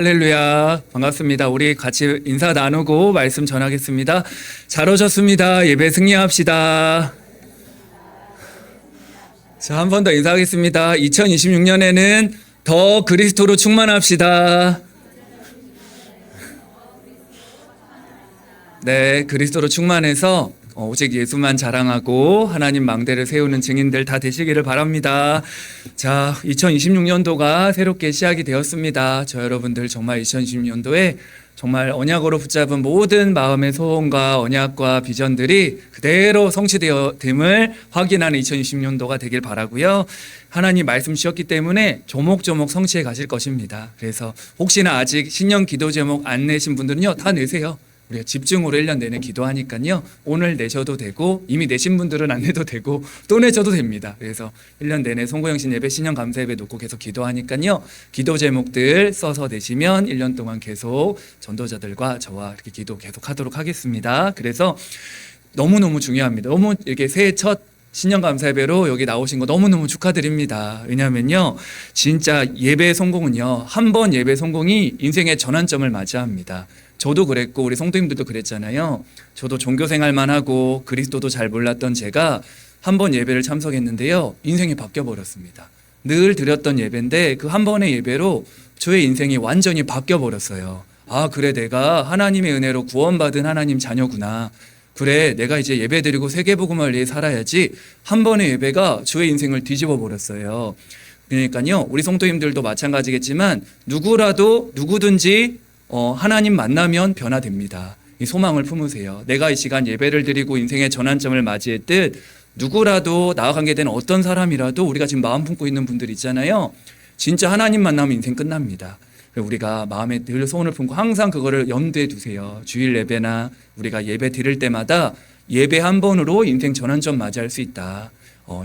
할렐루야. 반갑습니다. 우리 같이 인사 나누고 말씀 전하겠습니다. 잘 오셨습니다. 예배 승리합시다. 자, 한 번 더 인사하겠습니다. 2026년에는 더 그리스도로 충만합시다. 네, 그리스도로 충만해서 오직 예수만 자랑하고 하나님 망대를 세우는 증인들 다 되시기를 바랍니다. 자, 2026년도가 새롭게 시작이 되었습니다. 저 여러분들 정말 2026년도에 정말 언약으로 붙잡은 모든 마음의 소원과 언약과 비전들이 그대로 성취되었음을 확인하는 2020년도가 되길 바라고요. 하나님 말씀 주셨기 때문에 조목조목 성취해 가실 것입니다. 그래서 혹시나 아직 신년 기도 제목 안 내신 분들은요, 다 내세요. 우리가 집중으로 1년 내내 기도하니까요. 오늘 내셔도 되고 이미 내신 분들은 안 내도 되고 또 내셔도 됩니다. 그래서 1년 내내 송구영신 예배, 신년 감사 예배 놓고 계속 기도하니까요. 기도 제목들 써서 내시면 1년 동안 계속 전도자들과 저와 이렇게 기도 계속 하도록 하겠습니다. 그래서 너무너무 중요합니다. 너무 이렇게 새해 첫 신년 감사 예배로 여기 나오신 거 너무너무 축하드립니다. 왜냐면요, 진짜 예배 성공은요, 한 번 예배 성공이 인생의 전환점을 맞이합니다. 저도 그랬고 우리 성도님들도 그랬잖아요. 저도 종교 생활만 하고 그리스도도 잘 몰랐던 제가 한 번 예배를 참석했는데요, 인생이 바뀌어 버렸습니다. 늘 드렸던 예배인데 그 한 번의 예배로 저의 인생이 완전히 바뀌어 버렸어요. 아, 그래, 내가 하나님의 은혜로 구원받은 하나님 자녀구나. 그래, 내가 이제 예배 드리고 세계복음을 위해 살아야지. 한 번의 예배가 저의 인생을 뒤집어 버렸어요. 그러니까요, 우리 성도님들도 마찬가지겠지만 누구든지 하나님 만나면 변화됩니다. 이 소망을 품으세요. 내가 이 시간 예배를 드리고 인생의 전환점을 맞이했듯 누구라도 나와 관계된 어떤 사람이라도 우리가 지금 마음 품고 있는 분들 있잖아요. 진짜 하나님 만나면 인생 끝납니다. 우리가 마음에 늘 소원을 품고 항상 그거를 염두에 두세요. 주일 예배나 우리가 예배 드릴 때마다 예배 한 번으로 인생 전환점 맞이할 수 있다.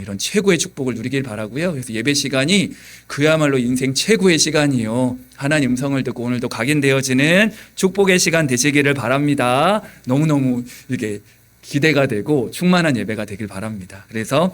이런 최고의 축복을 누리길 바라고요. 그래서 예배 시간이 그야말로 인생 최고의 시간이요. 하나님 음성을 듣고 오늘도 각인되어지는 축복의 시간 되시기를 바랍니다. 너무너무 이게 기대가 되고 충만한 예배가 되길 바랍니다. 그래서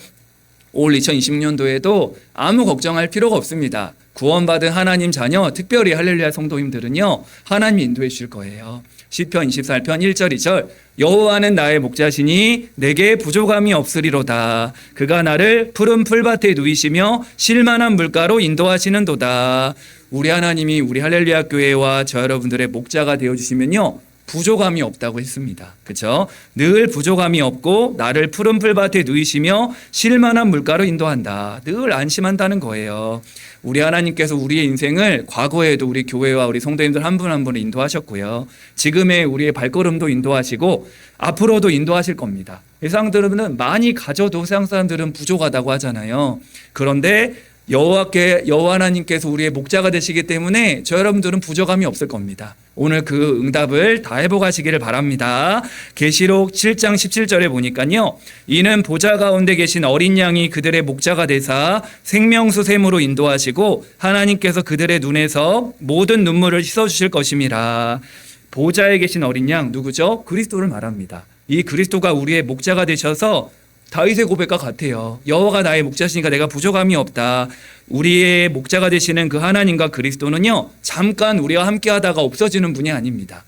올 2020년도에도 아무 걱정할 필요가 없습니다. 구원받은 하나님 자녀, 특별히 할렐루야 성도님들은요, 하나님이 인도해 주실 거예요. 시편 24편 1절 2절 여호와는 나의 목자시니 내게 부족함이 없으리로다. 그가 나를 푸른 풀밭에 누이시며 쉴만한 물가로 인도하시는도다. 우리 하나님이 우리 할렐루야 교회와 저 여러분들의 목자가 되어주시면요, 부족함이 없다고 했습니다. 그렇죠? 늘 부족함이 없고 나를 푸른 풀밭에 누이시며 쉴만한 물가로 인도한다. 늘 안심한다는 거예요. 우리 하나님께서 우리의 인생을 과거에도 우리 교회와 우리 성도님들 한 분 한 분을 인도하셨고요. 지금의 우리의 발걸음도 인도하시고 앞으로도 인도하실 겁니다. 세상들은 많이 가져도 세상 사람들은 부족하다고 하잖아요. 그런데 여호와 하나님께서 우리의 목자가 되시기 때문에 저 여러분들은 부족함이 없을 겁니다. 오늘 그 응답을 다 회복하시기를 바랍니다. 계시록 7장 17절에 보니까요, 이는 보좌 가운데 계신 어린 양이 그들의 목자가 되사 생명수 샘으로 인도하시고 하나님께서 그들의 눈에서 모든 눈물을 씻어주실 것임이라. 보좌에 계신 어린 양 누구죠? 그리스도를 말합니다. 이 그리스도가 우리의 목자가 되셔서 다윗의 고백과 같아요. 여호와가 나의 목자시니까 내가 부족함이 없다. 우리의 목자가 되시는 그 하나님과 그리스도는요, 잠깐 우리와 함께 하다가 없어지는 분이 아닙니다.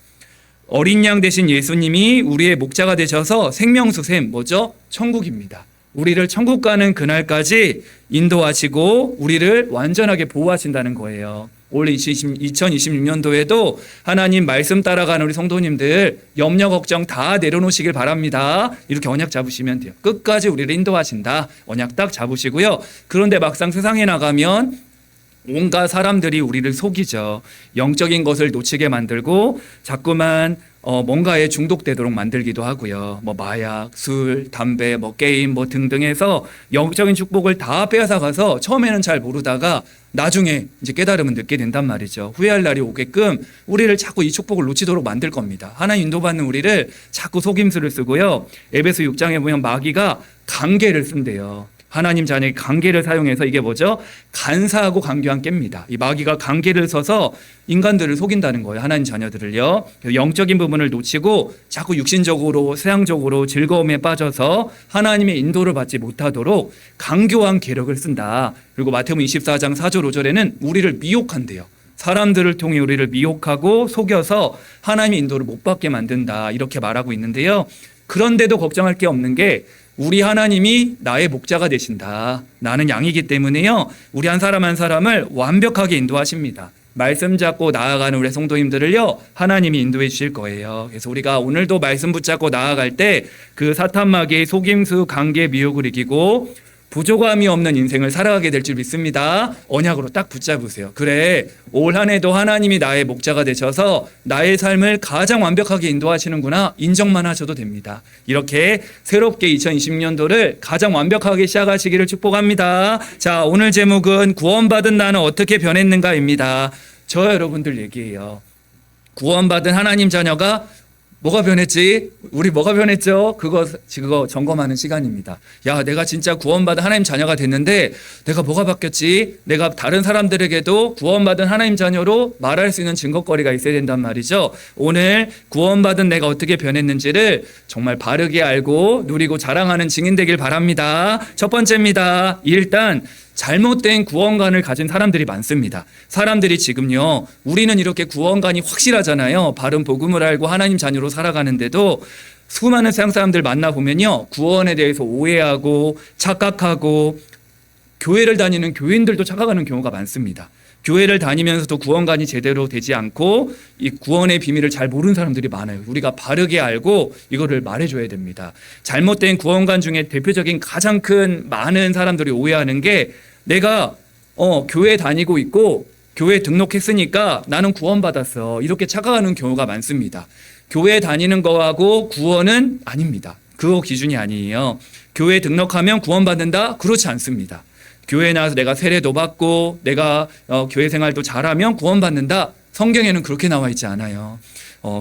어린 양 되신 예수님이 우리의 목자가 되셔서 생명수 샘, 뭐죠? 천국입니다. 우리를 천국 가는 그날까지 인도하시고 우리를 완전하게 보호하신다는 거예요. 올 2026년도에도 하나님 말씀 따라가는 우리 성도님들 염려 걱정 다 내려놓으시길 바랍니다. 이렇게 언약 잡으시면 돼요. 끝까지 우리를 인도하신다. 언약 딱 잡으시고요. 그런데 막상 세상에 나가면 온갖 사람들이 우리를 속이죠. 영적인 것을 놓치게 만들고 자꾸만 뭔가에 중독되도록 만들기도 하고요. 마약, 술, 담배, 게임 등등 해서 영적인 축복을 다 빼앗아가서 처음에는 잘 모르다가 나중에 이제 깨달음은 늦게 된단 말이죠. 후회할 날이 오게끔 우리를 자꾸 이 축복을 놓치도록 만들 겁니다. 하나님 인도받는 우리를 자꾸 속임수를 쓰고요. 에베소 6장에 보면 마귀가 관계를 쓴대요. 하나님 자녀의 관계를 사용해서 이게 뭐죠? 간사하고 간교한 깹니다. 이 마귀가 관계를 써서 인간들을 속인다는 거예요. 하나님 자녀들을요. 영적인 부분을 놓치고 자꾸 육신적으로 세상적으로 즐거움에 빠져서 하나님의 인도를 받지 못하도록 간교한 계력을 쓴다. 그리고 마태복음 24장 4절 5절에는 우리를 미혹한대요. 사람들을 통해 우리를 미혹하고 속여서 하나님의 인도를 못 받게 만든다. 이렇게 말하고 있는데요. 그런데도 걱정할 게 없는 게 우리 하나님이 나의 목자가 되신다. 나는 양이기 때문에요. 우리 한 사람 한 사람을 완벽하게 인도하십니다. 말씀 잡고 나아가는 우리 성도님들을요, 하나님이 인도해 주실 거예요. 그래서 우리가 오늘도 말씀 붙잡고 나아갈 때 그 사탄마귀의 속임수, 관계, 미혹을 이기고 부족함이 없는 인생을 살아가게 될 줄 믿습니다. 언약으로 딱 붙잡으세요. 그래, 올 한 해도 하나님이 나의 목자가 되셔서 나의 삶을 가장 완벽하게 인도하시는구나 인정만 하셔도 됩니다. 이렇게 새롭게 2020년도를 가장 완벽하게 시작하시기를 축복합니다. 자, 오늘 제목은 구원받은 나는 어떻게 변했는가입니다. 저 여러분들 얘기예요. 구원받은 하나님 자녀가 뭐가 변했지? 우리 뭐가 변했죠? 그거 점검하는 시간입니다. 야, 내가 진짜 구원받은 하나님 자녀가 됐는데 내가 뭐가 바뀌었지? 내가 다른 사람들에게도 구원받은 하나님 자녀로 말할 수 있는 증거거리가 있어야 된단 말이죠. 오늘 구원받은 내가 어떻게 변했는지를 정말 바르게 알고 누리고 자랑하는 증인 되길 바랍니다. 첫 번째입니다. 일단 잘못된 구원관을 가진 사람들이 많습니다. 사람들이 지금요, 우리는 이렇게 구원관이 확실하잖아요. 바른 복음을 알고 하나님 자녀로 살아가는데도 수많은 세상 사람들 만나보면요, 구원에 대해서 오해하고 착각하고 교회를 다니는 교인들도 착각하는 경우가 많습니다. 교회를 다니면서도 구원관이 제대로 되지 않고 이 구원의 비밀을 잘 모르는 사람들이 많아요. 우리가 바르게 알고 이거를 말해줘야 됩니다. 잘못된 구원관 중에 대표적인 가장 큰 많은 사람들이 오해하는 게 내가 교회 다니고 있고 교회 등록했으니까 나는 구원받았어. 이렇게 착각하는 경우가 많습니다. 교회 다니는 거하고 구원은 아닙니다. 그거 기준이 아니에요. 교회 등록하면 구원받는다? 그렇지 않습니다. 교회에 나와서 내가 세례도 받고 내가 교회 생활도 잘하면 구원받는다. 성경에는 그렇게 나와 있지 않아요.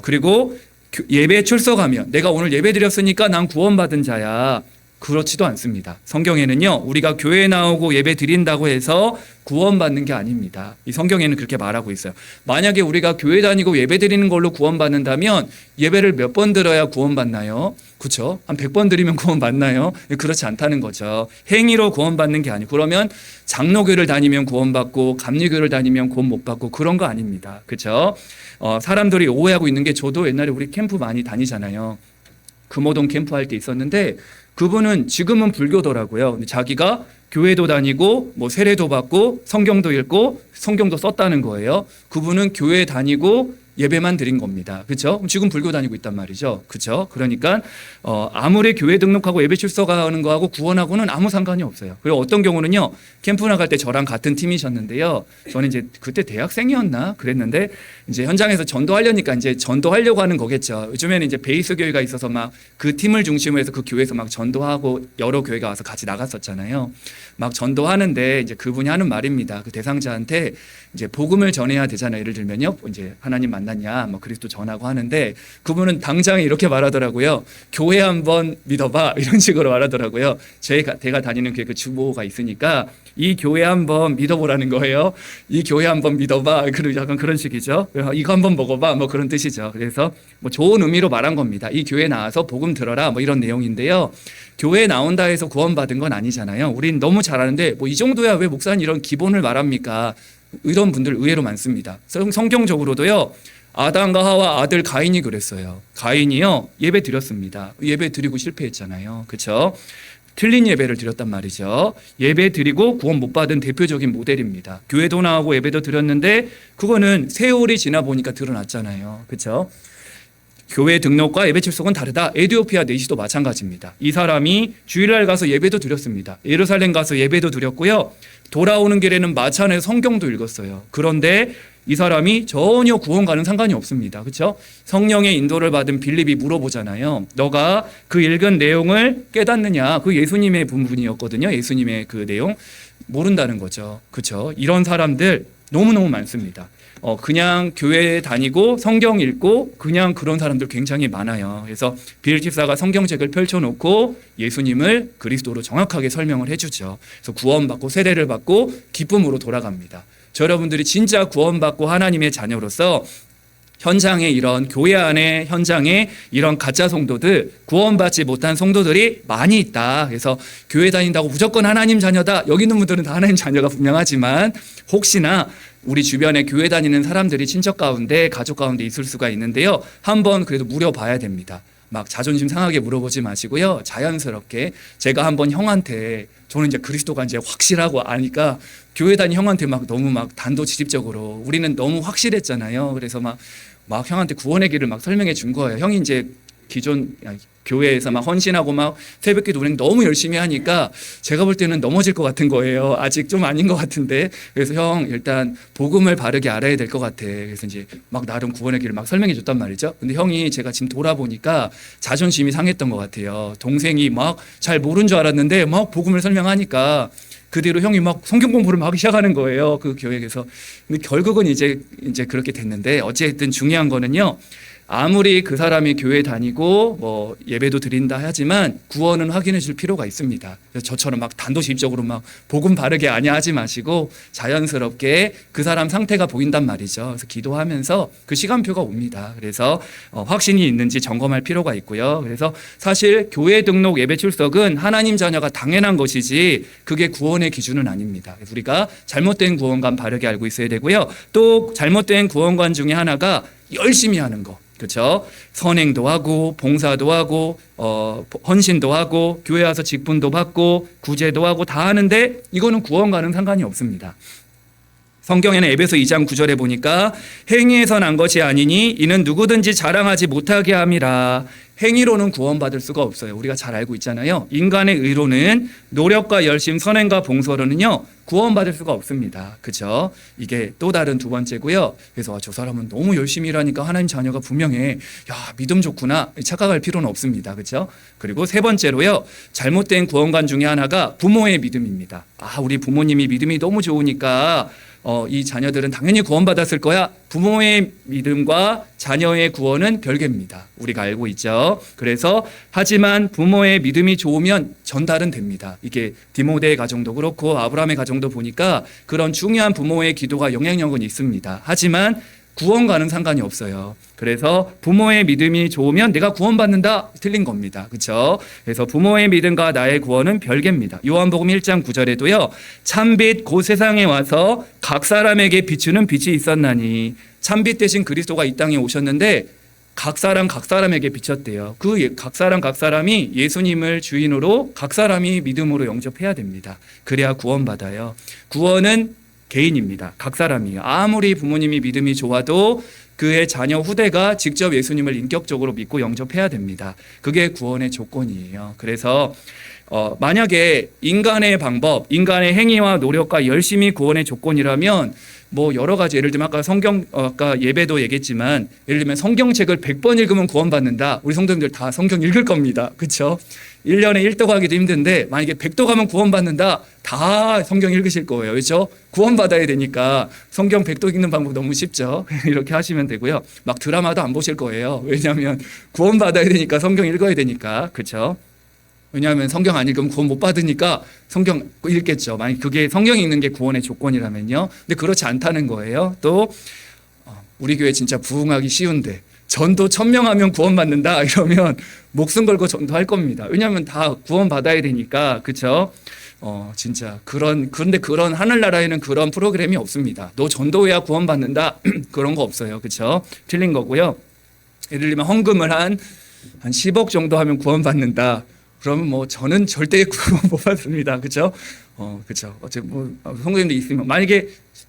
그리고 예배에 출석하면 내가 오늘 예배 드렸으니까 난 구원받은 자야. 그렇지도 않습니다. 성경에는요, 우리가 교회에 나오고 예배 드린다고 해서 구원받는 게 아닙니다. 이 성경에는 그렇게 말하고 있어요. 만약에 우리가 교회 다니고 예배 드리는 걸로 구원받는다면 예배를 몇 번 들어야 구원받나요? 그렇죠? 한 100번 드리면 구원받나요? 그렇지 않다는 거죠. 행위로 구원받는 게 아니고, 그러면 장로교를 다니면 구원받고 감리교를 다니면 구원 못 받고 그런 거 아닙니다. 그렇죠? 사람들이 오해하고 있는 게, 저도 옛날에 우리 캠프 많이 다니잖아요. 금호동 캠프 할 때 있었는데 그분은 지금은 불교더라고요. 근데 자기가 교회도 다니고 뭐 세례도 받고 성경도 읽고 성경도 썼다는 거예요. 그분은 교회 다니고 예배만 드린 겁니다. 그렇죠? 지금 불교 다니고 있단 말이죠. 그렇죠? 그러니까 아무리 교회 등록하고 예배 출석하는 거하고 구원하고는 아무 상관이 없어요. 그리고 어떤 경우는요, 캠프 나갈 때 저랑 같은 팀이셨는데요. 저는 이제 그때 대학생이었나 그랬는데 이제 현장에서 전도하려니까 이제 전도하려고 하는 거겠죠. 요즘에는 이제 베이스 교회가 있어서 막 그 팀을 중심으로 해서 그 교회에서 막 전도하고 여러 교회가 와서 같이 나갔었잖아요. 막 전도하는데 이제 그분이 하는 말입니다. 그 대상자한테 이제 복음을 전해야 되잖아요. 예를 들면요, 이제 하나님 만났냐, 뭐 그리스도 전하고 하는데 그분은 당장에 이렇게 말하더라고요. 교회 한번 믿어봐, 이런 식으로 말하더라고요. 제가 다니는 교회 그 주보가 있으니까 이 교회 한번 믿어보라는 거예요. 이 교회 한번 믿어봐, 그리고 약간 그런 식이죠. 이거 한번 먹어봐, 뭐 그런 뜻이죠. 그래서 뭐 좋은 의미로 말한 겁니다. 이 교회 나와서 복음 들어라, 뭐 이런 내용인데요. 교회에 나온다 해서 구원받은 건 아니잖아요. 우린 너무 잘 아는데 뭐 이 정도야 왜 목사님 이런 기본을 말합니까? 이런 분들 의외로 많습니다. 성경적으로도요, 아담과 하와 아들 가인이 그랬어요. 가인이요, 예배 드렸습니다. 예배 드리고 실패했잖아요. 그렇죠? 틀린 예배를 드렸단 말이죠. 예배 드리고 구원 못 받은 대표적인 모델입니다. 교회도 나오고 예배도 드렸는데 그거는 세월이 지나 보니까 드러났잖아요. 그렇죠? 교회 등록과 예배 출석은 다르다. 에디오피아 내시도 마찬가지입니다. 이 사람이 주일날 가서 예배도 드렸습니다. 예루살렘 가서 예배도 드렸고요. 돌아오는 길에는 마찬에서 성경도 읽었어요. 그런데 이 사람이 전혀 구원과는 상관이 없습니다. 그렇죠? 성령의 인도를 받은 빌립이 물어보잖아요. 너가 그 읽은 내용을 깨닫느냐? 그 예수님의 본분이었거든요. 예수님의 그 내용 모른다는 거죠. 그렇죠? 이런 사람들 너무너무 많습니다. 그냥 교회 다니고 성경 읽고 그냥 그런 사람들 굉장히 많아요. 그래서 빌 집사가 성경책을 펼쳐놓고 예수님을 그리스도로 정확하게 설명을 해주죠. 그래서 구원받고 세례를 받고 기쁨으로 돌아갑니다. 저 여러분들이 진짜 구원받고 하나님의 자녀로서 현장에 이런 교회 안에 현장에 이런 가짜 성도들, 구원받지 못한 성도들이 많이 있다. 그래서 교회 다닌다고 무조건 하나님 자녀다. 여기 있는 분들은 다 하나님 자녀가 분명하지만 혹시나 우리 주변에 교회 다니는 사람들이 친척 가운데 가족 가운데 있을 수가 있는데요. 한번 그래도 물어봐야 됩니다. 막 자존심 상하게 물어보지 마시고요. 자연스럽게 제가 한번 형한테 저는 이제 그리스도가 이제 확실하고 아니까 교회 다니는 형한테 막 너무 막 단도직입적으로 우리는 너무 확실했잖아요. 그래서 막 형한테 구원의 길을 막 설명해 준 거예요. 형이 이제 기존 교회에서 막 헌신하고 막 새벽기도 운행 너무 열심히 하니까 제가 볼 때는 넘어질 것 같은 거예요. 아직 좀 아닌 것 같은데. 그래서 형 일단 복음을 바르게 알아야 될 것 같아. 그래서 이제 막 나름 구원의 길을 막 설명해 줬단 말이죠. 근데 형이 제가 지금 돌아보니까 자존심이 상했던 것 같아요. 동생이 막 잘 모르는 줄 알았는데 막 복음을 설명하니까 그대로 형이 막 성경 공부를 막 시작하는 거예요. 그 교회에서. 근데 결국은 이제 그렇게 됐는데 어쨌든 중요한 거는요. 아무리 그 사람이 교회 다니고 뭐 예배도 드린다 하지만 구원은 확인해 줄 필요가 있습니다. 그래서 저처럼 막 단도직입적으로 막 복음 바르게 아냐 하지 마시고 자연스럽게 그 사람 상태가 보인단 말이죠. 그래서 기도하면서 그 시간표가 옵니다. 그래서 확신이 있는지 점검할 필요가 있고요. 그래서 사실 교회 등록 예배 출석은 하나님 자녀가 당연한 것이지 그게 구원의 기준은 아닙니다. 그래서 우리가 잘못된 구원관 바르게 알고 있어야 되고요. 또 잘못된 구원관 중에 하나가 열심히 하는 거. 그렇죠? 선행도 하고 봉사도 하고 헌신도 하고 교회 와서 직분도 받고 구제도 하고 다 하는데 이거는 구원과는 상관이 없습니다. 성경에는 에베소 2장 9절에 보니까 행위에서 난 것이 아니니 이는 누구든지 자랑하지 못하게 함이라. 행위로는 구원받을 수가 없어요. 우리가 잘 알고 있잖아요. 인간의 의로는 노력과 열심, 선행과 봉사로는요 구원받을 수가 없습니다. 그렇죠? 이게 또 다른 두 번째고요. 그래서 저 사람은 너무 열심히 일하니까 하나님 자녀가 분명해. 야, 믿음 좋구나. 착각할 필요는 없습니다. 그렇죠? 그리고 세 번째로요. 잘못된 구원관 중에 하나가 부모의 믿음입니다. 우리 부모님이 믿음이 너무 좋으니까 이 자녀들은 당연히 구원받았을 거야. 부모의 믿음과 자녀의 구원은 별개입니다. 우리가 알고 있죠. 그래서 하지만 부모의 믿음이 좋으면 전달은 됩니다. 이게 디모데의 가정도 그렇고 아브라함의 가정도 보니까 그런 중요한 부모의 기도가 영향력은 있습니다. 하지만 구원과는 상관이 없어요. 그래서 부모의 믿음이 좋으면 내가 구원받는다 틀린 겁니다. 그렇죠? 그래서 부모의 믿음과 나의 구원은 별개입니다. 요한복음 1장 9절에도요. 참빛 곧 세상에 와서 각 사람에게 비추는 빛이 있었나니 참빛 대신 그리스도가 이 땅에 오셨는데 각 사람에게 비쳤대요. 그 각 사람이 예수님을 주인으로 각 사람이 믿음으로 영접해야 됩니다. 그래야 구원받아요. 구원은 개인입니다. 각 사람이에요. 아무리 부모님이 믿음이 좋아도 그의 자녀 후대가 직접 예수님을 인격적으로 믿고 영접해야 됩니다. 그게 구원의 조건이에요. 그래서 만약에 인간의 방법, 인간의 행위와 노력과 열심히 구원의 조건이라면 뭐 여러 가지 예를 들면 아까 예배도 얘기했지만 예를 들면 성경책을 100번 읽으면 구원받는다. 우리 성도님들 다 성경 읽을 겁니다. 그렇죠? 1년에 1도 가기도 힘든데 만약에 100도 가면 구원받는다. 다 성경 읽으실 거예요. 그렇죠? 구원받아야 되니까 성경 100도 읽는 방법 너무 쉽죠. 이렇게 하시면 되고요. 막 드라마도 안 보실 거예요. 왜냐하면 구원받아야 되니까 성경 읽어야 되니까. 그렇죠? 왜냐하면 성경 안 읽으면 구원 못 받으니까 성경 읽겠죠. 만약 그게 성경 읽는 게 구원의 조건이라면요. 근데 그렇지 않다는 거예요. 또 우리 교회 진짜 부흥하기 쉬운데 전도 1000명 하면 구원받는다 이러면 목숨 걸고 전도할 겁니다. 왜냐하면 다 구원받아야 되니까. 그렇죠? 진짜 그런데 그런 하늘나라에는 그런 프로그램이 없습니다. 너 전도해야 구원받는다 그런 거 없어요. 그렇죠? 틀린 거고요. 예를 들면 헌금을 한 10억 정도 하면 구원받는다. 그러면 뭐 저는 절대 구원 못 받습니다. 그렇죠? 그렇죠. 어쨌든 뭐 성도님도 있으면 만약에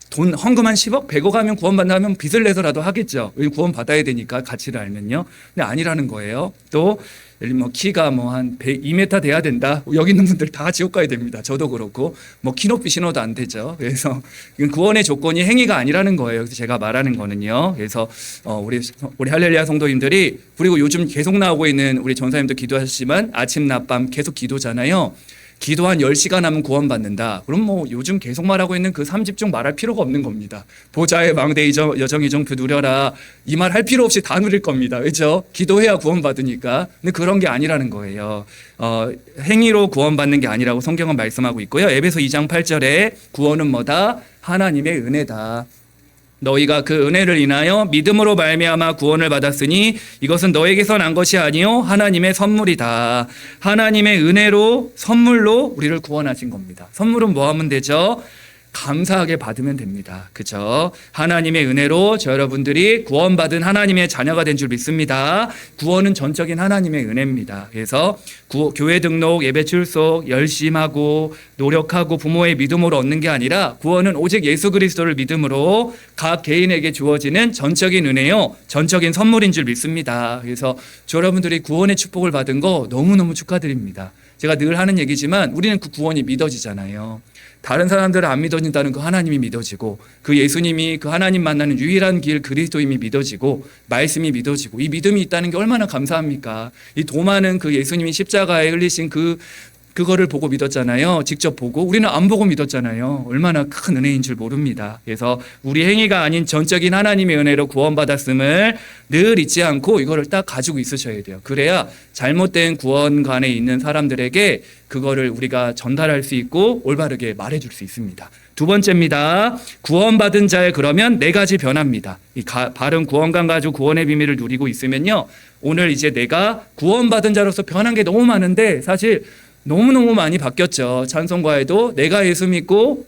돈 헌금 한 10억, 100억 하면 구원받는다면 빚을 내서라도 하겠죠. 구원 받아야 되니까 가치를 알면요. 근데 아니라는 거예요. 또 예를 들면 키가 뭐 한 2m 돼야 된다. 여기 있는 분들 다 지옥 가야 됩니다. 저도 그렇고 뭐 키 높이 신어도 안 되죠. 그래서 이건 구원의 조건이 행위가 아니라는 거예요. 그래서 제가 말하는 거는요. 그래서 우리 할렐루야 성도님들이 그리고 요즘 계속 나오고 있는 우리 전사님도 기도하시지만 아침 낮밤 계속 기도잖아요. 기도 한 10시간 하면 구원받는다. 그럼 뭐 요즘 계속 말하고 있는 그 3집중 말할 필요가 없는 겁니다. 보좌의 망대 여정 이정표 누려라. 이 말 할 필요 없이 다 누릴 겁니다. 그렇죠? 기도해야 구원받으니까. 근데 그런 게 아니라는 거예요. 행위로 구원받는 게 아니라고 성경은 말씀하고 있고요. 에베소 2장 8절에 구원은 뭐다? 하나님의 은혜다. 너희가 그 은혜를 인하여 믿음으로 말미암아 구원을 받았으니 이것은 너에게서 난 것이 아니요 하나님의 선물이다. 하나님의 은혜로 선물로 우리를 구원하신 겁니다. 선물은 뭐 하면 되죠? 감사하게 받으면 됩니다. 그죠? 하나님의 은혜로 저 여러분들이 구원받은 하나님의 자녀가 된 줄 믿습니다. 구원은 전적인 하나님의 은혜입니다. 그래서 교회 등록, 예배 출석, 열심하고 노력하고 부모의 믿음으로 얻는 게 아니라 구원은 오직 예수 그리스도를 믿음으로 각 개인에게 주어지는 전적인 은혜요, 전적인 선물인 줄 믿습니다. 그래서 저 여러분들이 구원의 축복을 받은 거 너무너무 축하드립니다. 제가 늘 하는 얘기지만 우리는 그 구원이 믿어지잖아요. 다른 사람들은 안 믿어진다는 그 하나님이 믿어지고, 그 예수님이 그 하나님 만나는 유일한 길 그리스도임이 믿어지고, 말씀이 믿어지고, 이 믿음이 있다는 게 얼마나 감사합니까? 이 도마는 그 예수님이 십자가에 흘리신 그거를 보고 믿었잖아요. 직접 보고. 우리는 안 보고 믿었잖아요. 얼마나 큰 은혜인 줄 모릅니다. 그래서 우리 행위가 아닌 전적인 하나님의 은혜로 구원받았음을 늘 잊지 않고 이거를 딱 가지고 있으셔야 돼요. 그래야 잘못된 구원관에 있는 사람들에게 그거를 우리가 전달할 수 있고 올바르게 말해줄 수 있습니다. 두 번째입니다. 구원받은 자의 그러면 네 가지 변화입니다. 바른 구원관 가지고 구원의 비밀을 누리고 있으면요, 오늘 이제 내가 구원받은 자로서 변한 게 너무 많은데 사실 너무너무 많이 바뀌었죠. 찬송가에도 내가 예수 믿고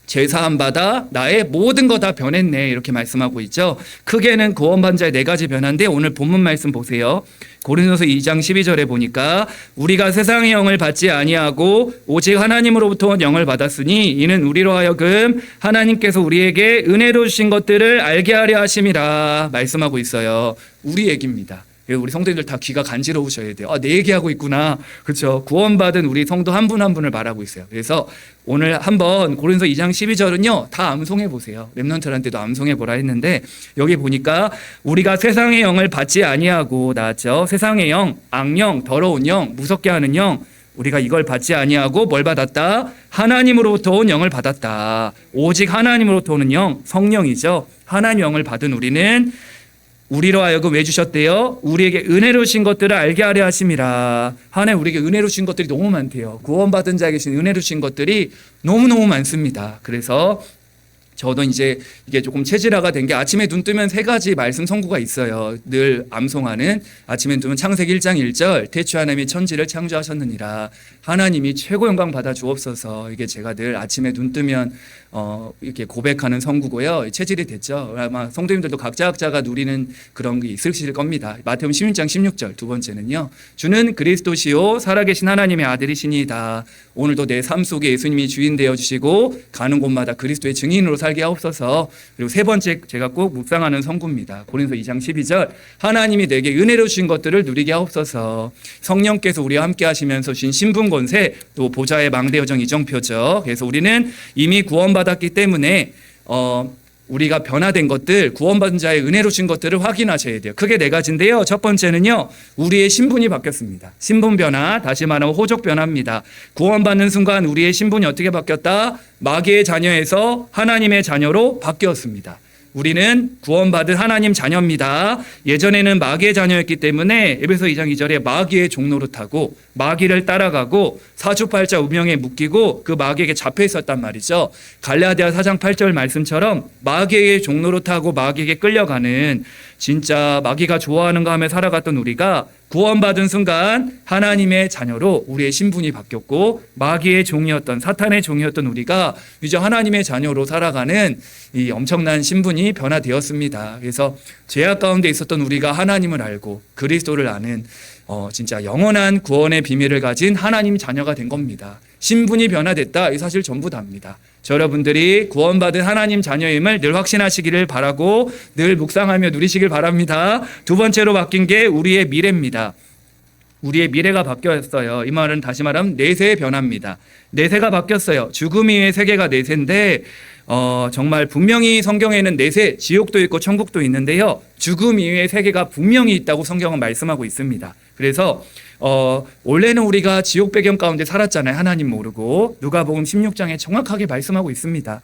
죄사함 받아 나의 모든 거 다 변했네, 이렇게 말씀하고 있죠. 크게는 구원받은 자의 네 가지 변화인데 오늘 본문 말씀 보세요. 고린도서 2장 12절에 보니까 우리가 세상의 영을 받지 아니하고 오직 하나님으로부터 온 영을 받았으니 이는 우리로 하여금 하나님께서 우리에게 은혜로 주신 것들을 알게 하려 하심이라 말씀하고 있어요. 우리 얘기입니다. 우리 성도님들 다 귀가 간지러우셔야 돼요. 내 얘기하고 있구나. 그렇죠. 구원받은 우리 성도 한 분 한 분을 말하고 있어요. 그래서 오늘 한번 고린도서 2장 12절은요 다 암송해 보세요. 렘넌트한테도 암송해 보라 했는데 여기 보니까 우리가 세상의 영을 받지 아니하고 나왔죠. 세상의 영, 악령, 더러운 영, 무섭게 하는 영, 우리가 이걸 받지 아니하고 뭘 받았다? 하나님으로부터 온 영을 받았다. 오직 하나님으로부터 오는 영, 성령이죠. 하나님 영을 받은 우리는 우리로 하여금 왜 주셨대요? 우리에게 은혜로 주신 것들을 알게 하려 하심이라. 하나님 우리에게 은혜로 주신 것들이 너무 많대요. 구원받은 자에게 주신 은혜로 주신 것들이 너무너무 많습니다. 그래서 저도 이제 이게 조금 체질화가 된 게 아침에 눈 뜨면 세 가지 말씀 선구가 있어요. 늘 암송하는 아침에 눈 뜨면 창세기 1장 1절 태초 하나님이 천지를 창조하셨느니라. 하나님이 최고 영광 받아 주옵소서. 이게 제가 늘 아침에 눈 뜨면 이렇게 고백하는 선구고요. 체질이 됐죠. 아마 성도님들도 각자가 누리는 그런 게 있으실 겁니다. 마태복음 16장 16절 두 번째는요. 주는 그리스도시요 살아계신 하나님의 아들이시니이다. 오늘도 내 삶 속에 예수님이 주인 되어 주시고 가는 곳마다 그리스도의 증인으로 살게 하옵소서. 그리고 세 번째 제가 꼭 묵상하는 선구입니다. 고린도서 2장 12절 하나님이 내게 은혜로 주신 것들을 누리게 하옵소서. 성령께서 우리와 함께 하시면서 주신 신분 권세, 또 보좌의 망대 여정 이정표죠. 그래서 우리는 이미 구원받았기 때문에 우리가 변화된 것들, 구원받은 자의 은혜로 주신 것들을 확인하셔야 돼요. 크게 네 가지인데요. 첫 번째는요, 우리의 신분이 바뀌었습니다. 신분 변화, 다시 말하면 호적 변화입니다. 구원받는 순간 우리의 신분이 어떻게 바뀌었다? 마귀의 자녀에서 하나님의 자녀로 바뀌었습니다. 우리는 구원받은 하나님 자녀입니다. 예전에는 마귀의 자녀였기 때문에 에베소 2장 2절에 마귀의 종노릇하고 마귀를 따라가고 사주팔자 우명에 묶이고 그 마귀에게 잡혀 있었단 말이죠. 갈라디아 4장 8절 말씀처럼 마귀에게 종노릇하고 마귀에게 끌려가는, 진짜 마귀가 좋아하는 거 하며 살아갔던 우리가 구원받은 순간 하나님의 자녀로 우리의 신분이 바뀌었고, 마귀의 종이었던, 사탄의 종이었던 우리가 이제 하나님의 자녀로 살아가는 이 엄청난 신분이 변화되었습니다. 그래서 죄악 가운데 있었던 우리가 하나님을 알고 그리스도를 아는 진짜 영원한 구원의 비밀을 가진 하나님 자녀가 된 겁니다. 신분이 변화됐다. 이 사실 전부 다입니다. 저 여러분들이 구원받은 하나님 자녀임을 늘 확신하시기를 바라고 늘 묵상하며 누리시길 바랍니다. 두 번째로 바뀐 게 우리의 미래입니다. 우리의 미래가 바뀌었어요. 이 말은 다시 말하면 내세의 변화입니다. 내세가 바뀌었어요. 죽음 이후의 세계가 내세인데 정말 분명히 성경에는 내세, 지옥도 있고 천국도 있는데요. 죽음 이후의 세계가 분명히 있다고 성경은 말씀하고 있습니다. 그래서 원래는 우리가 지옥 배경 가운데 살았잖아요. 하나님 모르고. 누가복음 16장에 정확하게 말씀하고 있습니다.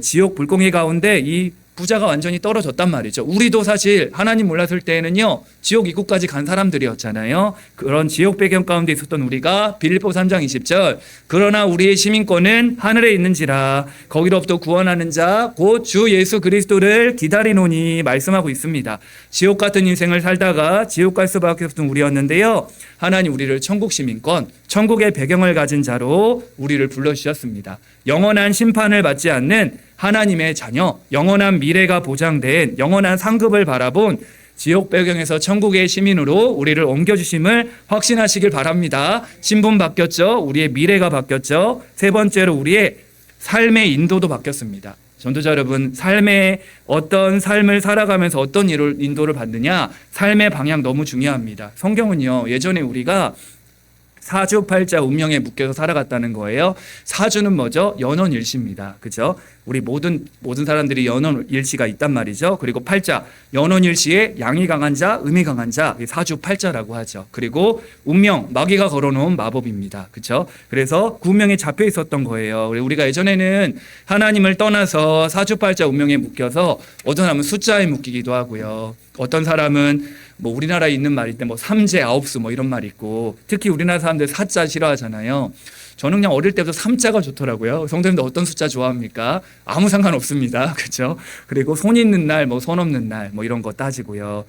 지옥 불공의 가운데 이 부자가 완전히 떨어졌단 말이죠. 우리도 사실 하나님 몰랐을 때에는요, 지옥 입구까지 간 사람들이었잖아요. 그런 지옥 배경 가운데 있었던 우리가 빌립보 3장 20절 그러나 우리의 시민권은 하늘에 있는지라 거기로부터 구원하는 자 곧 주 예수 그리스도를 기다리노니 말씀하고 있습니다. 지옥 같은 인생을 살다가 지옥 갈 수밖에 없던 우리였는데요, 하나님 우리를 천국 시민권, 천국의 배경을 가진 자로 우리를 불러주셨습니다. 영원한 심판을 받지 않는 하나님의 자녀, 영원한 미래가 보장된 영원한 상급을 바라본 지옥 배경에서 천국의 시민으로 우리를 옮겨주심을 확신하시길 바랍니다. 신분 바뀌었죠. 우리의 미래가 바뀌었죠. 세 번째로 우리의 삶의 인도도 바뀌었습니다. 전도자 여러분, 삶의 어떤 삶을 살아가면서 어떤 인도를 받느냐, 삶의 방향 너무 중요합니다. 성경은요, 예전에 우리가 사주팔자 운명에 묶여서 살아갔다는 거예요. 사주는 뭐죠? 연원일시입니다. 그죠? 우리 모든 사람들이 연원일시가 있단 말이죠. 그리고 팔자, 연원일시에 양이 강한 자, 음이 강한 자, 사주팔자라고 하죠. 그리고 운명, 마귀가 걸어놓은 마법입니다. 그죠? 그래서 구운명에 잡혀 있었던 거예요. 우리가 예전에는 하나님을 떠나서 사주팔자 운명에 묶여서 어떤 사람은 숫자에 묶이기도 하고요. 어떤 사람은 뭐 우리나라에 있는 말일 때 삼재 아홉수 이런 말이 있고, 특히 우리나라 사람들 사자 싫어하잖아요. 저는 그냥 어릴 때부터 3자가 좋더라고요. 성도님들 어떤 숫자 좋아합니까? 아무 상관없습니다. 그렇죠? 그리고 손 있는 날, 손 없는 날, 이런 거 따지고요.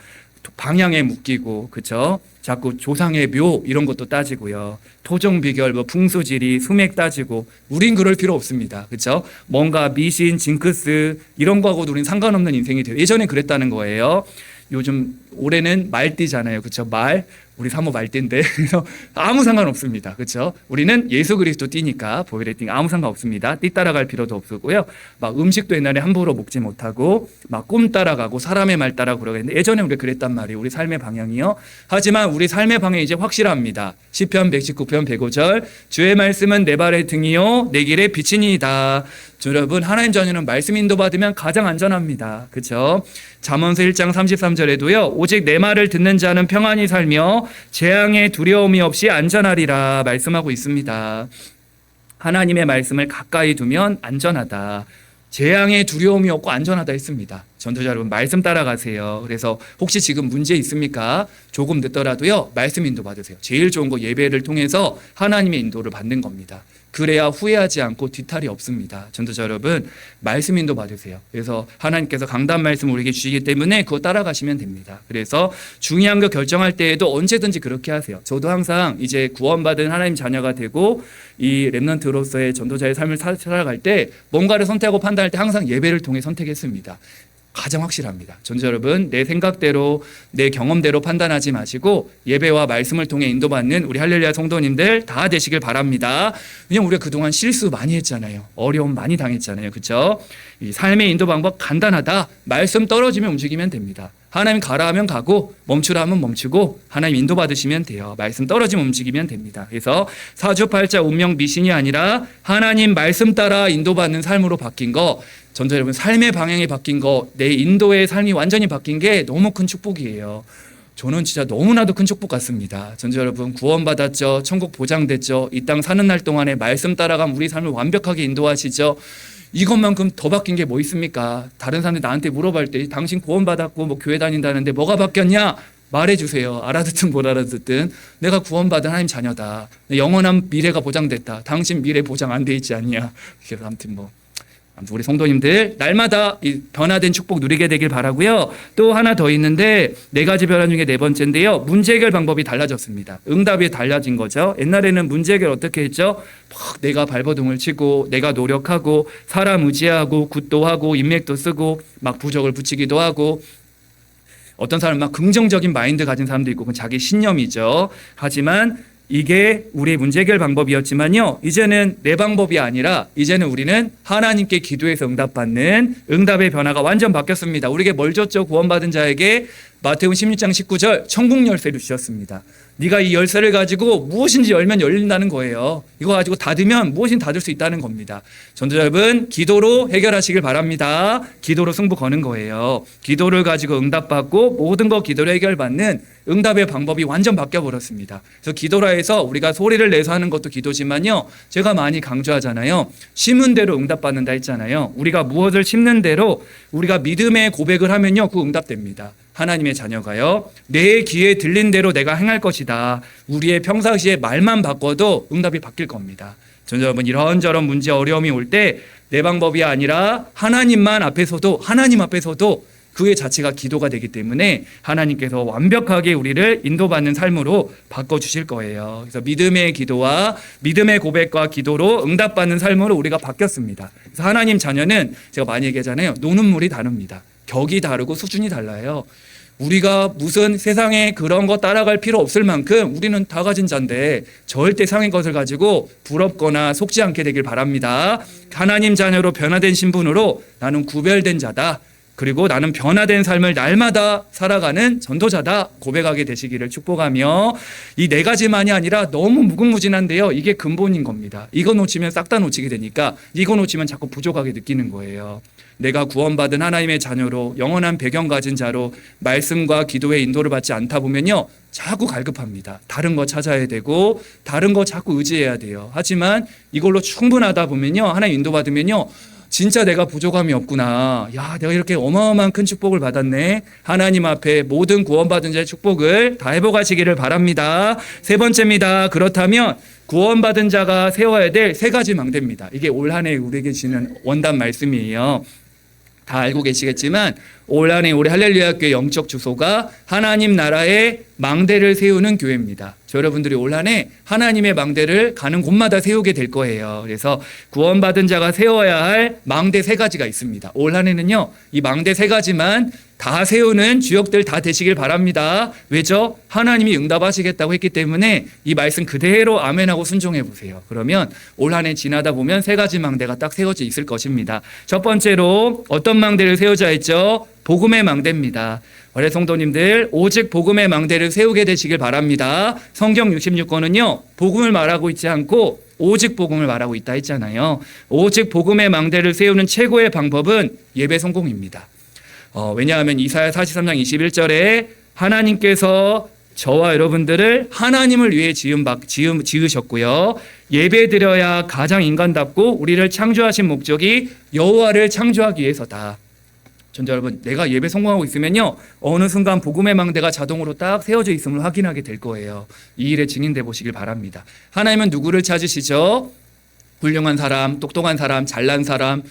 방향에 묶이고, 그렇죠? 자꾸 조상의 묘 이런 것도 따지고요. 토종 비결, 풍수지리, 수맥 따지고, 우린 그럴 필요 없습니다. 그렇죠? 뭔가 미신, 징크스 이런 거하고도 우린 상관없는 인생이 돼요. 예전에 그랬다는 거예요. 요즘 올해는 말띠잖아요. 그렇죠? 우리 사모 말띠인데 그래서 아무 상관없습니다. 그렇죠? 우리는 예수 그리스도 띠니까 보혈의 띠 아무 상관없습니다. 띠 따라갈 필요도 없고요. 음식도 옛날에 함부로 먹지 못하고 꿈 따라가고 사람의 말 따라 그러겠는데, 예전에 우리 그랬단 말이에요. 우리 삶의 방향이요. 하지만 우리 삶의 방향이 이제 확실합니다. 시편 119편 105절, 주의 말씀은 내 발의 등이요 내 길의 빛이니이다. 여러분, 하나님 자녀는 말씀 인도받으면 가장 안전합니다. 그렇죠? 잠언서 1장 33절에도요. 오직 내 말을 듣는 자는 평안히 살며 재앙의 두려움이 없이 안전하리라 말씀하고 있습니다. 하나님의 말씀을 가까이 두면 안전하다. 재앙의 두려움이 없고 안전하다 했습니다. 전도자 여러분, 말씀 따라가세요. 그래서 혹시 지금 문제 있습니까? 조금 늦더라도요, 말씀 인도 받으세요. 제일 좋은 거 예배를 통해서 하나님의 인도를 받는 겁니다. 그래야 후회하지 않고 뒤탈이 없습니다. 전도자 여러분, 말씀 인도 받으세요. 그래서 하나님께서 강단 말씀 우리에게 주시기 때문에 그거 따라가시면 됩니다. 그래서 중요한 거 결정할 때에도 언제든지 그렇게 하세요. 저도 항상 이제 구원받은 하나님 자녀가 되고 이 렘넌트로서의 전도자의 삶을 살아갈 때 뭔가를 선택하고 판단할 때 항상 예배를 통해 선택했습니다. 가장 확실합니다. 전도자 여러분, 내 생각대로 내 경험대로 판단하지 마시고 예배와 말씀을 통해 인도받는 우리 할렐루야 성도님들 다 되시길 바랍니다. 왜냐면 우리가 그동안 실수 많이 했잖아요. 어려움 많이 당했잖아요. 그렇죠? 이 삶의 인도 방법 간단하다. 말씀 떨어지면 움직이면 됩니다. 하나님 가라 하면 가고 멈추라 하면 멈추고 하나님 인도받으시면 돼요. 말씀 떨어지면 움직이면 됩니다. 그래서 사주팔자 운명 미신이 아니라 하나님 말씀 따라 인도받는 삶으로 바뀐 거, 전도자 여러분, 삶의 방향이 바뀐 거, 내 인도의 삶이 완전히 바뀐 게 너무 큰 축복이에요. 저는 진짜 너무나도 큰 축복 같습니다. 전도자 여러분, 구원받았죠. 천국 보장됐죠. 이 땅 사는 날 동안에 말씀 따라가면 우리 삶을 완벽하게 인도하시죠. 이것만큼 더 바뀐 게 뭐 있습니까? 다른 사람들이 나한테 물어볼 때 당신 구원받았고 교회 다닌다는데 뭐가 바뀌었냐? 말해주세요. 알아듣든 못 알아듣든 내가 구원받은 하나님 자녀다. 영원한 미래가 보장됐다. 당신 미래 보장 안 돼 있지 않냐? 그래서 아무튼 우리 성도님들 날마다 이 변화된 축복 누리게 되길 바라고요. 또 하나 더 있는데, 4가지 변화 중에 4번째인데요. 문제 해결 방법이 달라졌습니다. 응답이 달라진 거죠. 옛날에는 문제 해결 어떻게 했죠? 내가 발버둥을 치고 내가 노력하고 사람 의지하고 굿도 하고 인맥도 쓰고 부적을 붙이기도 하고, 어떤 사람은 긍정적인 마인드 가진 사람도 있고 그건 자기 신념이죠. 하지만 이게 우리의 문제 해결 방법이었지만요, 이제는 내 방법이 아니라 이제는 우리는 하나님께 기도해서 응답받는 응답의 변화가 완전 바뀌었습니다. 우리에게 뭘 줬죠? 구원받은 자에게 마태복음 16장 19절 천국 열쇠를 주셨습니다. 네가 이 열쇠를 가지고 무엇인지 열면 열린다는 거예요. 이거 가지고 닫으면 무엇인지 닫을 수 있다는 겁니다. 전도자 여러분, 기도로 해결하시길 바랍니다. 기도로 승부 거는 거예요. 기도를 가지고 응답받고 모든 거 기도로 해결받는 응답의 방법이 완전 바뀌어버렸습니다. 그래서 기도라 해서 우리가 소리를 내서 하는 것도 기도지만요, 제가 많이 강조하잖아요. 심은 대로 응답받는다 했잖아요. 우리가 무엇을 심는 대로 우리가 믿음의 고백을 하면요, 그 응답됩니다. 하나님의 자녀가요, 내 귀에 들린 대로 내가 행할 것이다. 우리의 평상시에 말만 바꿔도 응답이 바뀔 겁니다. 전도자 여러분, 이런저런 문제 어려움이 올 때 내 방법이 아니라 하나님 앞에서도 그 자체가 기도가 되기 때문에 하나님께서 완벽하게 우리를 인도받는 삶으로 바꿔주실 거예요. 그래서 믿음의 기도와 믿음의 고백과 기도로 응답받는 삶으로 우리가 바뀌었습니다. 그래서 하나님 자녀는 제가 많이 얘기하잖아요. 노는 물이 다릅니다. 격이 다르고 수준이 달라요. 우리가 무슨 세상에 그런 거 따라갈 필요 없을 만큼 우리는 다 가진 자인데 절대 상의 것을 가지고 부럽거나 속지 않게 되길 바랍니다. 하나님 자녀로 변화된 신분으로 나는 구별된 자다. 그리고 나는 변화된 삶을 날마다 살아가는 전도자다 고백하게 되시기를 축복하며 이 네 가지만이 아니라 너무 무궁무진한데요. 이게 근본인 겁니다. 이거 놓치면 싹 다 놓치게 되니까 이거 놓치면 자꾸 부족하게 느끼는 거예요. 내가 구원받은 하나님의 자녀로 영원한 배경 가진 자로 말씀과 기도의 인도를 받지 않다 보면요. 자꾸 갈급합니다. 다른 거 찾아야 되고 다른 거 자꾸 의지해야 돼요. 하지만 이걸로 충분하다 보면요. 하나님 인도받으면요. 진짜 내가 부족함이 없구나. 야, 내가 이렇게 어마어마한 큰 축복을 받았네. 하나님 앞에 모든 구원받은 자의 축복을 다 회복하시기를 바랍니다. 세 번째입니다. 그렇다면 구원받은 자가 세워야 될 세 가지 망대입니다. 이게 올 한 해 우리에게 주는 원단 말씀이에요. 다 알고 계시겠지만 올 한 해 우리 할렐루야 교회 영적 주소가 하나님 나라의 망대를 세우는 교회입니다. 여러분들이 올 한 해 하나님의 망대를 가는 곳마다 세우게 될 거예요. 그래서 구원받은 자가 세워야 할 망대 세 가지가 있습니다. 올 한 해는요. 이 망대 세 가지만 다 세우는 주역들 다 되시길 바랍니다. 왜죠? 하나님이 응답하시겠다고 했기 때문에 이 말씀 그대로 아멘하고 순종해 보세요. 그러면 올 한 해 지나다 보면 세 가지 망대가 딱 세워져 있을 것입니다. 첫 번째로 어떤 망대를 세우자 했죠? 복음의 망대입니다. 어레 성도님들 오직 복음의 망대를 세우게 되시길 바랍니다. 성경 66권은요. 복음을 말하고 있지 않고 오직 복음을 말하고 있다 했잖아요. 오직 복음의 망대를 세우는 최고의 방법은 예배 성공입니다. 왜냐하면 이사야 43장 21절에 하나님께서 저와 여러분들을 하나님을 위해 지으셨고요. 예배 드려야 가장 인간답고 우리를 창조하신 목적이 여호와를 창조하기 위해서다. 전자 여러분, 내가 예배 성공하고 있으면요, 어느 순간 복음의 망대가 자동으로 딱 세워져 있음을 확인하게 될 거예요. 이 일에 증인돼 보시길 바랍니다. 하나님은 누구를 찾으시죠? 훌륭한 사람, 똑똑한 사람, 잘난 사람,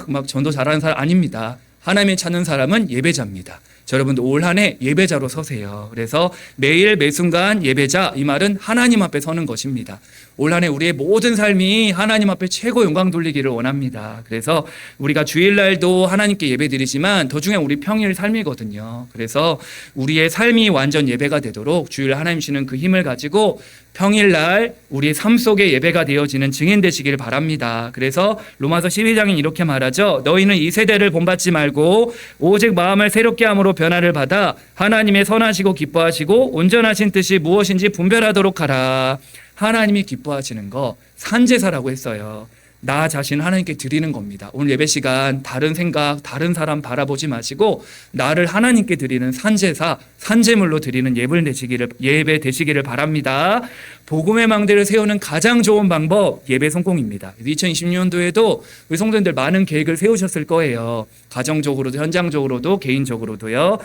막 전도 잘하는 사람 아닙니다. 하나님이 찾는 사람은 예배자입니다. 여러분들 올 한 해 예배자로 서세요. 그래서 매일 매순간 예배자, 이 말은 하나님 앞에 서는 것입니다. 올 한 해 우리의 모든 삶이 하나님 앞에 최고 영광 돌리기를 원합니다. 그래서 우리가 주일날도 하나님께 예배 드리지만 더 중요한 우리 평일 삶이거든요. 그래서 우리의 삶이 완전 예배가 되도록 주일 하나님 주시는 그 힘을 가지고 평일날 우리의 삶 속에 예배가 되어지는 증인 되시길 바랍니다. 그래서 로마서 12장은 이렇게 말하죠. 너희는 이 세대를 본받지 말고 오직 마음을 새롭게 함으로 변화를 받아 하나님의 선하시고 기뻐하시고 온전하신 뜻이 무엇인지 분별하도록 하라. 하나님이 기뻐하시는 거 산제사라고 했어요. 나 자신 하나님께 드리는 겁니다. 오늘 예배 시간 다른 생각, 다른 사람 바라보지 마시고 나를 하나님께 드리는 산제사, 산제물로 드리는 예배 되시기를 바랍니다. 복음의 망대를 세우는 가장 좋은 방법, 예배 성공입니다. 2020년도에도 우리 성도님들 많은 계획을 세우셨을 거예요. 가정적으로도 현장적으로도 개인적으로도요.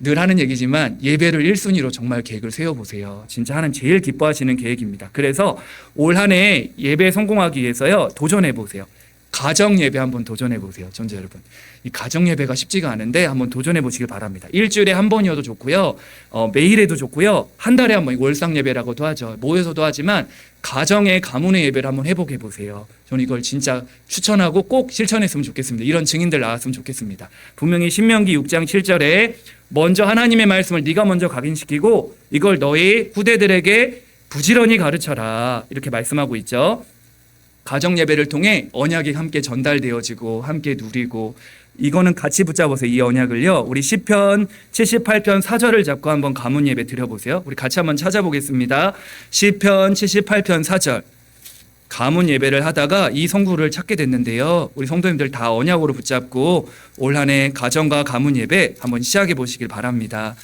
늘 하는 얘기지만 예배를 1순위로 정말 계획을 세워보세요. 진짜 하나님 제일 기뻐하시는 계획입니다. 그래서 올 한 해 예배 성공하기 위해서요. 도전해보세요. 가정 예배 한번 도전해보세요. 전자 여러분. 이 가정 예배가 쉽지가 않은데 한번 도전해보시길 바랍니다. 일주일에 한 번이어도 좋고요. 매일 해도 좋고요. 한 달에 한 번, 월상 예배라고도 하죠. 모여서도 하지만 가정의 가문의 예배를 한번 해보게 보세요. 저는 이걸 진짜 추천하고 꼭 실천했으면 좋겠습니다. 이런 증인들 나왔으면 좋겠습니다. 분명히 신명기 6장 7절에 먼저 하나님의 말씀을 네가 먼저 각인시키고 이걸 너희 후대들에게 부지런히 가르쳐라. 이렇게 말씀하고 있죠. 가정 예배를 통해 언약이 함께 전달되어지고 함께 누리고 이거는 같이 붙잡아서 이 언약을요. 우리 시편 78편 4절을 잡고 한번 가문 예배 드려보세요. 우리 같이 한번 찾아보겠습니다. 시편 78편 4절. 가문 예배를 하다가 이 성구를 찾게 됐는데요. 우리 성도님들 다 언약으로 붙잡고 올 한 해 가정과 가문 예배 한번 시작해 보시길 바랍니다.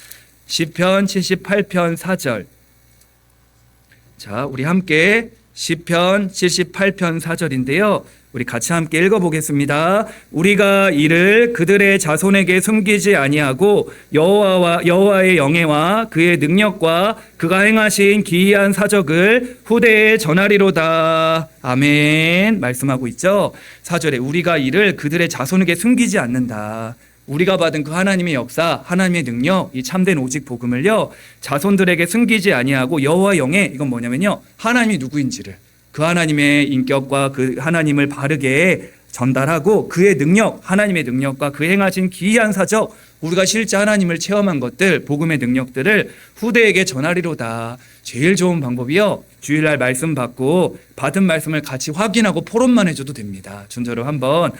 시편 78편 4절. 자, 우리 함께 시편 78편 4절인데요. 우리 같이 함께 읽어보겠습니다. 우리가 이를 그들의 자손에게 숨기지 아니하고 여호와의 영예와 그의 능력과 그가 행하신 기이한 사적을 후대에 전하리로다. 아멘. 말씀하고 있죠. 4절에 우리가 이를 그들의 자손에게 숨기지 않는다. 우리가 받은 그 하나님의 역사, 하나님의 능력, 이 참된 오직 복음을요, 자손들에게 숨기지 아니하고 여호와 영예, 이건 뭐냐면요, 하나님이 누구인지를, 그 하나님의 인격과 그 하나님을 바르게 전달하고 그의 능력, 하나님의 능력과 그 행하신 기이한 사적, 우리가 실제 하나님을 체험한 것들, 복음의 능력들을 후대에게 전하리로다. 제일 좋은 방법이요, 주일날 말씀 받고 받은 말씀을 같이 확인하고 포럼만 해줘도 됩니다. 순서로 한번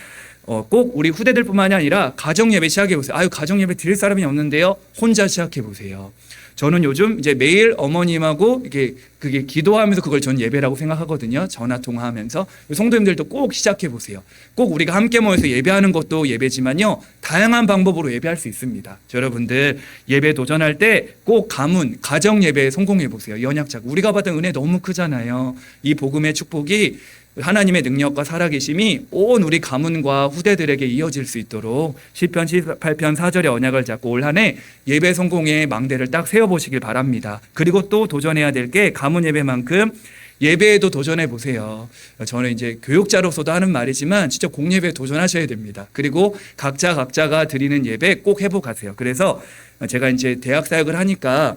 꼭 우리 후대들뿐만이 아니라 가정예배 시작해 보세요. 아유, 가정예배 드릴 사람이 없는데요, 혼자 시작해 보세요. 저는 요즘 이제 매일 어머님하고 그게 기도하면서 그걸 전 예배라고 생각하거든요. 전화 통화하면서. 성도님들도 꼭 시작해 보세요. 꼭 우리가 함께 모여서 예배하는 것도 예배지만요, 다양한 방법으로 예배할 수 있습니다. 여러분들 예배 도전할 때 꼭 가문, 가정 예배에 성공해 보세요. 연약자가 우리가 받은 은혜 너무 크잖아요. 이 복음의 축복이, 하나님의 능력과 살아계심이 온 우리 가문과 후대들에게 이어질 수 있도록 시편 18편 4절의 언약을 잡고 올 한 해 예배 성공의 망대를 딱 세워보시길 바랍니다. 그리고 또 도전해야 될 게 가문 예배만큼 예배에도 도전해 보세요. 저는 이제 교육자로서도 하는 말이지만 진짜 공예배에 도전하셔야 됩니다. 그리고 각자가 드리는 예배 꼭 회복하세요. 그래서 제가 이제 대학 사역을 하니까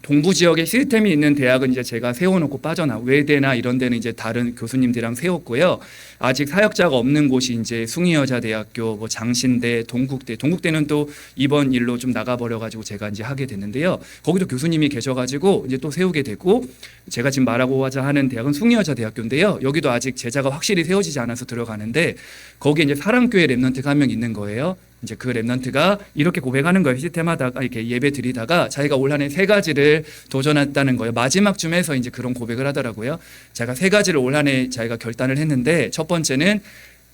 동부 지역에 시스템이 있는 대학은 이제 제가 세워놓고 빠져나, 외대나 이런 데는 이제 다른 교수님들이랑 세웠고요. 아직 사역자가 없는 곳이 이제 숭의여자대학교, 뭐 장신대, 동국대는 또 이번 일로 좀 나가버려가지고 제가 이제 하게 됐는데요. 거기도 교수님이 계셔가지고 이제 또 세우게 되고, 제가 지금 말하고자 하는 대학은 숭의여자대학교인데요. 여기도 아직 제자가 확실히 세워지지 않아서 들어가는데, 거기에 이제 사랑교회 랩런트가 한 명 있는 거예요. 이제 그 랩런트가 이렇게 고백하는 거예요. 시스템하다가 이렇게 예배 드리다가 자기가 올 한 해 3가지를 도전했다는 거예요. 마지막 쯤에서 이제 그런 고백을 하더라고요. 제가 3가지를 올 한 해 자기가 결단을 했는데, 첫 번째는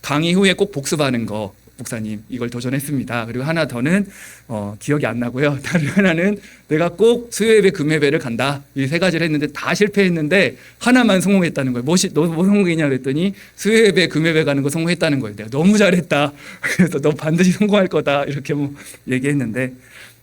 강의 후에 꼭 복습하는 거, 목사님 이걸 도전했습니다. 그리고 하나 더는 기억이 안 나고요. 다른 하나는 내가 꼭 수요예배 금요예배를 간다. 이 3가지를 했는데 다 실패했는데 하나만 성공했다는 거예요. 뭐 성공했냐 그랬더니 수요예배 금요예배 가는 거 성공했다는 거예요. 내가 너무 잘했다. 그래서 너 반드시 성공할 거다. 이렇게 뭐 얘기했는데,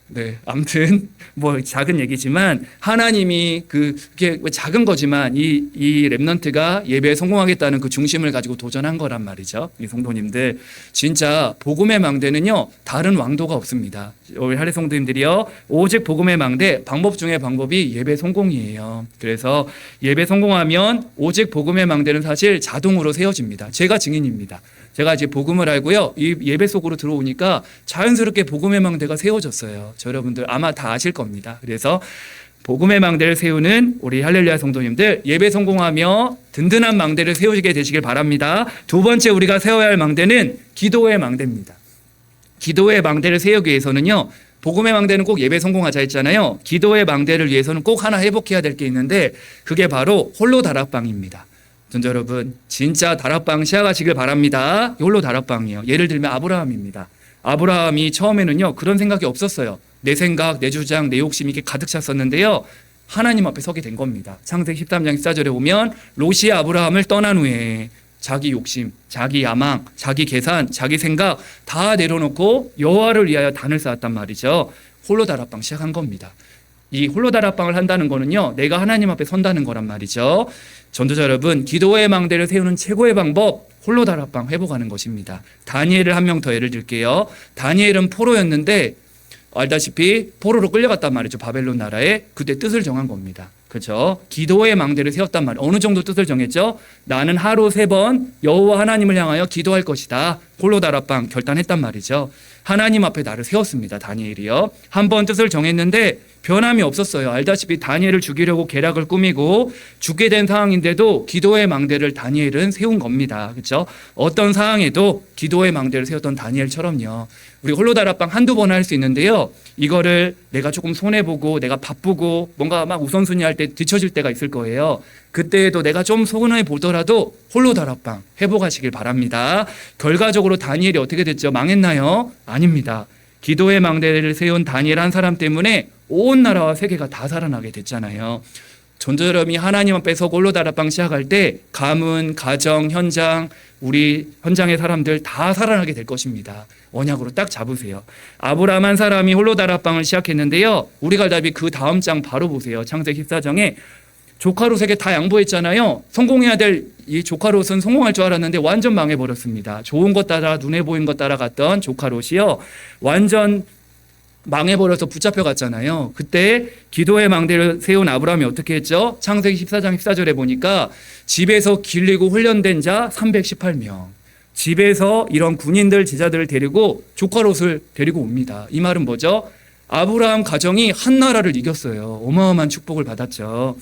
네, 아무튼 뭐 작은 얘기지만 하나님이 그게 작은 거지만 이 랩넌트가 예배에 성공하겠다는 그 중심을 가지고 도전한 거란 말이죠. 이 성도님들, 진짜 복음의 망대는요, 다른 왕도가 없습니다. 우리 하례 성도님들이요, 오직 복음의 망대, 방법 중에 방법이 예배 성공이에요. 그래서 예배 성공하면 오직 복음의 망대는 사실 자동으로 세워집니다. 제가 증인입니다. 제가 이제 복음을 알고요, 이 예배 속으로 들어오니까 자연스럽게 복음의 망대가 세워졌어요. 저 여러분들 아마 다 아실 겁니다. 그래서 복음의 망대를 세우는 우리 할렐루야 성도님들, 예배 성공하며 든든한 망대를 세우게 되시길 바랍니다. 두 번째 우리가 세워야 할 망대는 기도의 망대입니다. 기도의 망대를 세우기 위해서는요, 복음의 망대는 꼭 예배 성공하자 했잖아요. 기도의 망대를 위해서는 꼭 하나 회복해야 될 게 있는데, 그게 바로 홀로 다락방입니다. 전자 여러분, 진짜 다락방 시작하시길 바랍니다. 홀로 다락방이에요. 예를 들면 아브라함입니다. 아브라함이 처음에는요, 그런 생각이 없었어요. 내 생각, 내 주장, 내 욕심이 이렇게 가득 찼었는데요, 하나님 앞에 서게 된 겁니다. 창세기 13장 14절에 보면 롯이 아브라함을 떠난 후에 자기 욕심, 자기 야망, 자기 계산, 자기 생각 다 내려놓고 여호와를 위하여 단을 쌓았단 말이죠. 홀로 다락방 시작한 겁니다. 이 홀로 다락방을 한다는 거는요, 내가 하나님 앞에 선다는 거란 말이죠. 전도자 여러분, 기도의 망대를 세우는 최고의 방법, 홀로 다락방 회복하는 것입니다. 다니엘을 한 명 더 예를 들게요. 다니엘은 포로였는데 알다시피 포로로 끌려갔단 말이죠. 바벨론 나라에. 그때 뜻을 정한 겁니다. 그렇죠? 기도의 망대를 세웠단 말이에요. 어느 정도 뜻을 정했죠? 나는 하루 3번 여호와 하나님을 향하여 기도할 것이다. 홀로 다락방 결단했단 말이죠. 하나님 앞에 나를 세웠습니다. 다니엘이요. 한 번 뜻을 정했는데 변함이 없었어요. 알다시피 다니엘을 죽이려고 계략을 꾸미고 죽게 된 상황인데도 기도의 망대를 다니엘은 세운 겁니다. 그렇죠? 어떤 상황에도 기도의 망대를 세웠던 다니엘처럼요. 우리 홀로 다락방 한두 번 할 수 있는데요, 이거를 내가 조금 손해보고 내가 바쁘고 뭔가 막 우선순위 할 때 뒤처질 때가 있을 거예요. 그때에도 내가 좀 손해보더라도 홀로 다락방 회복하시길 바랍니다. 결과적으로 다니엘이 어떻게 됐죠? 망했나요? 아닙니다. 기도의 망대를 세운 다니엘 한 사람 때문에 온 나라와 세계가 다 살아나게 됐잖아요. 전도여러분이 하나님 앞에 서고 홀로 다락방 시작할 때 가문, 가정, 현장, 우리 현장의 사람들 다 살아나게 될 것입니다. 언약으로 딱 잡으세요. 아브라함 한 사람이 홀로 다락방을 시작했는데요. 우리가 답이 그 다음 장 바로 보세요. 창세기 14장에 조카 롯에게 다 양보했잖아요. 성공해야 될 이 조카 롯은 성공할 줄 알았는데 완전 망해버렸습니다. 좋은 것 따라 눈에 보이는 것 따라갔던 조카 롯이요. 완전 망해버려서 붙잡혀갔잖아요. 그때 기도의 망대를 세운 아브라함이 어떻게 했죠? 창세기 14장 14절에 보니까 집에서 길리고 훈련된 자 318명. 집에서 이런 군인들 제자들을 데리고 조카 롯을 데리고 옵니다. 이 말은 뭐죠? 아브라함 가정이 한 나라를 이겼어요. 어마어마한 축복을 받았죠.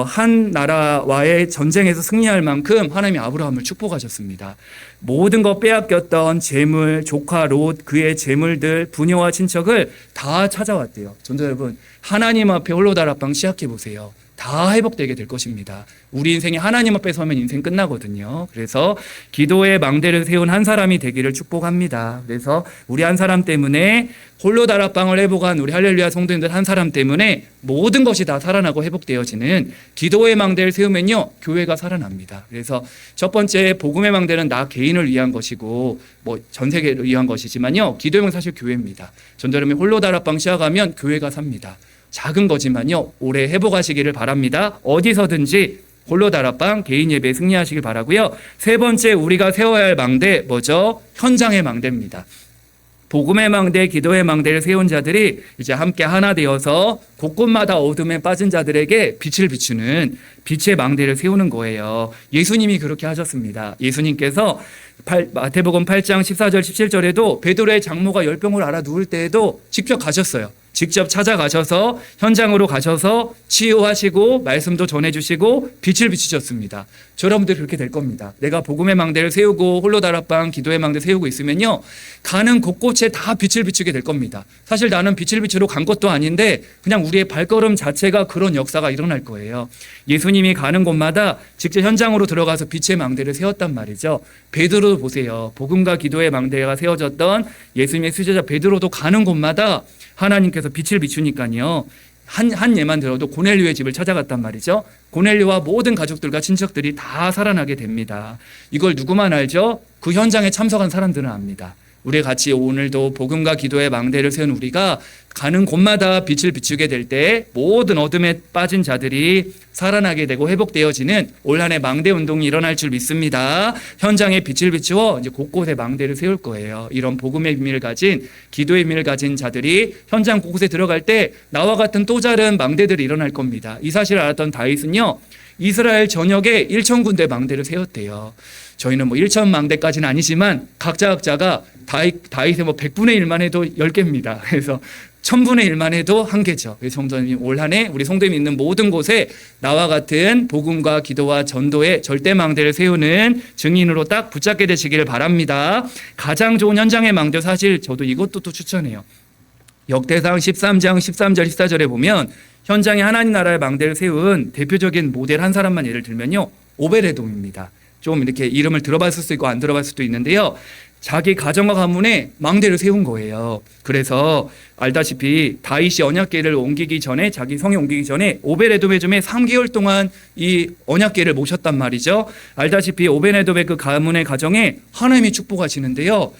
한 나라와의 전쟁에서 승리할 만큼 하나님이 아브라함을 축복하셨습니다. 모든 것 빼앗겼던 재물, 조카 롯, 그의 재물들, 부녀와 친척을 다 찾아왔대요. 전도 여러분, 하나님 앞에 홀로 다락방 시작해 보세요. 다 회복되게 될 것입니다. 우리 인생이 하나님 앞에 서면 인생 끝나거든요. 그래서 기도의 망대를 세운 한 사람이 되기를 축복합니다. 그래서 우리 한 사람 때문에 홀로 다락방을 회복한 우리 할렐루야 성도님들 한 사람 때문에 모든 것이 다 살아나고 회복되어지는 기도의 망대를 세우면요, 교회가 살아납니다. 그래서 첫 번째 복음의 망대는 나 개인을 위한 것이고 뭐 전 세계를 위한 것이지만요, 기도의 망대는 사실 교회입니다. 전도여러분이 홀로 다락방 시작하면 교회가 삽니다. 작은 거지만요, 올해 회복하시기를 바랍니다. 어디서든지 홀로 다락방 개인 예배에 승리하시길 바라고요. 세 번째 우리가 세워야 할 망대 뭐죠? 현장의 망대입니다. 복음의 망대, 기도의 망대를 세운 자들이 이제 함께 하나 되어서 곳곳마다 어둠에 빠진 자들에게 빛을 비추는 빛의 망대를 세우는 거예요. 예수님이 그렇게 하셨습니다. 예수님께서 마태복음 8장 14절 17절에도 베드로의 장모가 열병을 앓아 누울 때에도 직접 가셨어요. 직접 찾아가셔서 현장으로 가셔서 치유하시고 말씀도 전해주시고 빛을 비추셨습니다. 여러분들 그렇게 될 겁니다. 내가 복음의 망대를 세우고 홀로 다락방 기도의 망대 세우고 있으면요, 가는 곳곳에 다 빛을 비추게 될 겁니다. 사실 나는 빛을 비추러 간 것도 아닌데 그냥 우리의 발걸음 자체가 그런 역사가 일어날 거예요. 예수님이 가는 곳마다 직접 현장으로 들어가서 빛의 망대를 세웠단 말이죠. 베드로도 보세요. 복음과 기도의 망대가 세워졌던 예수님의 수제자 베드로도 가는 곳마다 하나님께서 빛을 비추니까요, 한 예만 들어도 고넬료의 집을 찾아갔단 말이죠. 고넬료와 모든 가족들과 친척들이 다 살아나게 됩니다. 이걸 누구만 알죠? 그 현장에 참석한 사람들은 압니다. 우리 같이 오늘도 복음과 기도의 망대를 세운 우리가 가는 곳마다 빛을 비추게 될 때 모든 어둠에 빠진 자들이 살아나게 되고 회복되어지는 올 한 해 망대 운동이 일어날 줄 믿습니다. 현장에 빛을 비추어 이제 곳곳에 망대를 세울 거예요. 이런 복음의 비밀을 가진, 기도의 비밀을 가진 자들이 현장 곳곳에 들어갈 때 나와 같은 또 다른 망대들이 일어날 겁니다. 이 사실을 알았던 다윗은요, 이스라엘 전역에 1,000군데 망대를 세웠대요. 저희는 뭐 1,000 망대까지는 아니지만 각자가 다윗의 뭐 100분의 1만 해도 10개입니다. 그래서 1000분의 1만 해도 1개죠. 그래서 성도님 올 한 해 우리 성도님이 있는 모든 곳에 나와 같은 복음과 기도와 전도의 절대 망대를 세우는 증인으로 딱 붙잡게 되시기를 바랍니다. 가장 좋은 현장의 망대, 사실 저도 이것도 또 추천해요. 역대상 13장 13절 14절에 보면 현장에 하나님 나라의 망대를 세운 대표적인 모델 한 사람만 예를 들면요, 오베레돔입니다. 좀 이렇게 이름을 들어봤을 수도 있고 안 들어봤을 수도 있는데요, 자기 가정과 가문에 망대를 세운 거예요. 그래서 알다시피 다윗이 언약궤를 옮기기 전에, 자기 성에 옮기기 전에 오베레돔의 좀 3개월 동안 이 언약궤를 모셨단 말이죠. 알다시피 오베레돔의 그 가문의 가정에 하나님이 축복하시는데요,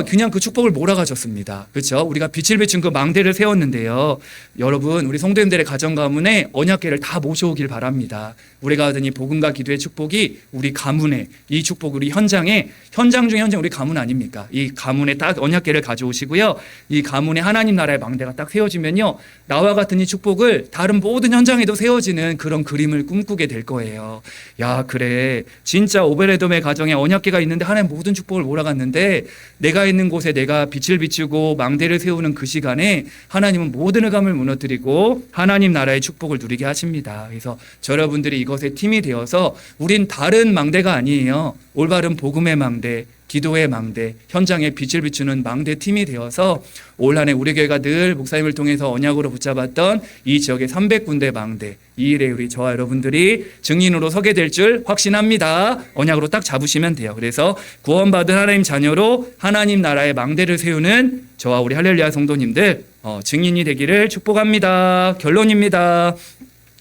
그냥 그 축복을 몰아가졌습니다. 그렇죠? 우리가 빛을 비춘 그 망대를 세웠는데요, 여러분 우리 성도님들의 가정 가문에 언약궤를 다 모셔오길 바랍니다. 우리가 받은 이 복음과 기도의 축복이 우리 가문에, 이 축복 우리 현장 중에 현장 우리 가문 아닙니까? 이 가문에 딱 언약궤를 가져오시고요, 이 가문에 하나님 나라의 망대가 딱 세워지면요, 나와 같은 이 축복을 다른 모든 현장에도 세워지는 그런 그림을 꿈꾸게 될 거예요. 야, 그래, 진짜 오베레돔의 가정에 언약궤가 있는데 하나님 모든 축복을 몰아갔는데 내가 있는 곳에 내가 빛을 비추고 망대를 세우는 그 시간에 하나님은 모든 흑암을 무너뜨리고 하나님 나라의 축복을 누리게 하십니다. 그래서 여러분들이 이것에 팀이 되어서 우린 다른 망대가 아니에요. 올바른 복음의 망대, 기도의 망대, 현장에 빛을 비추는 망대 팀이 되어서 올 한 해 우리 교회가 늘 목사님을 통해서 언약으로 붙잡았던 이 지역의 300군데 망대, 이 일에 우리 저와 여러분들이 증인으로 서게 될 줄 확신합니다. 언약으로 딱 잡으시면 돼요. 그래서 구원받은 하나님 자녀로 하나님 나라의 망대를 세우는 저와 우리 할렐루야 성도님들 증인이 되기를 축복합니다. 결론입니다.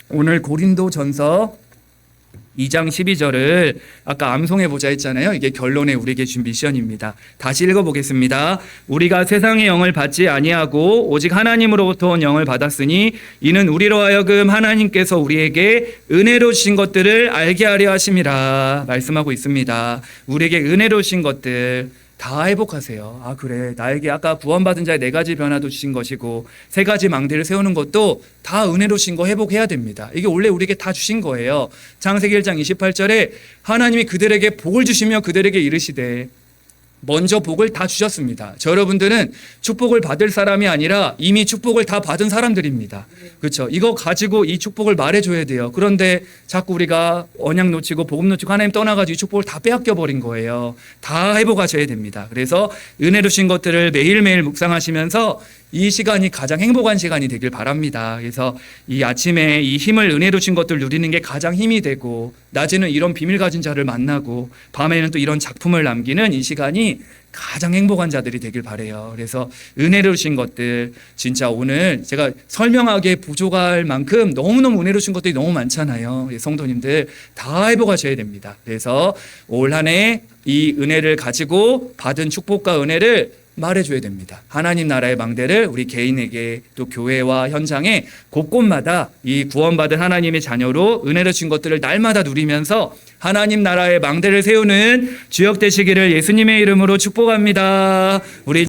오늘 고린도전서 2장 12절을 아까 암송해 보자 했잖아요. 이게 결론에 우리에게 준 미션입니다. 다시 읽어보겠습니다. 우리가 세상의 영을 받지 아니하고 오직 하나님으로부터 온 영을 받았으니 이는 우리로 하여금 하나님께서 우리에게 은혜로 주신 것들을 알게 하려 하심이라 말씀하고 있습니다. 우리에게 은혜로 주신 것들 다 회복하세요. 아 그래, 나에게 아까 구원받은 자의 4가지 변화도 주신 것이고 3가지 망대를 세우는 것도 다 은혜로 주신 거 회복해야 됩니다. 이게 원래 우리에게 다 주신 거예요. 창세기 1장 28절에 하나님이 그들에게 복을 주시며 그들에게 이르시되, 먼저 복을 다 주셨습니다. 저 여러분들은 축복을 받을 사람이 아니라 이미 축복을 다 받은 사람들입니다. 그렇죠? 이거 가지고 이 축복을 말해줘야 돼요. 그런데 자꾸 우리가 언약 놓치고 복음 놓치고 하나님 떠나가지고 이 축복을 다 빼앗겨 버린 거예요. 다 회복하셔야 됩니다. 그래서 은혜로 주신 것들을 매일매일 묵상하시면서 이 시간이 가장 행복한 시간이 되길 바랍니다. 그래서 이 아침에 이 힘을 은혜로 주신 것들 누리는 게 가장 힘이 되고, 낮에는 이런 비밀 가진 자를 만나고 밤에는 또 이런 작품을 남기는 이 시간이 가장 행복한 자들이 되길 바래요. 그래서 은혜로 주신 것들 진짜 오늘 제가 설명하기에 부족할 만큼 너무너무 은혜로 주신 것들이 너무 많잖아요. 성도님들 다 회복하셔야 됩니다. 그래서 올 한 해 이 은혜를 가지고 받은 축복과 은혜를 말해줘야 됩니다. 하나님 나라의 망대를 우리 개인에게 또 교회와 현장에 곳곳마다 이 구원받은 하나님의 자녀로 은혜를 준 것들을 날마다 누리면서 하나님 나라의 망대를 세우는 주역 되시기를 예수님의 이름으로 축복합니다. 우리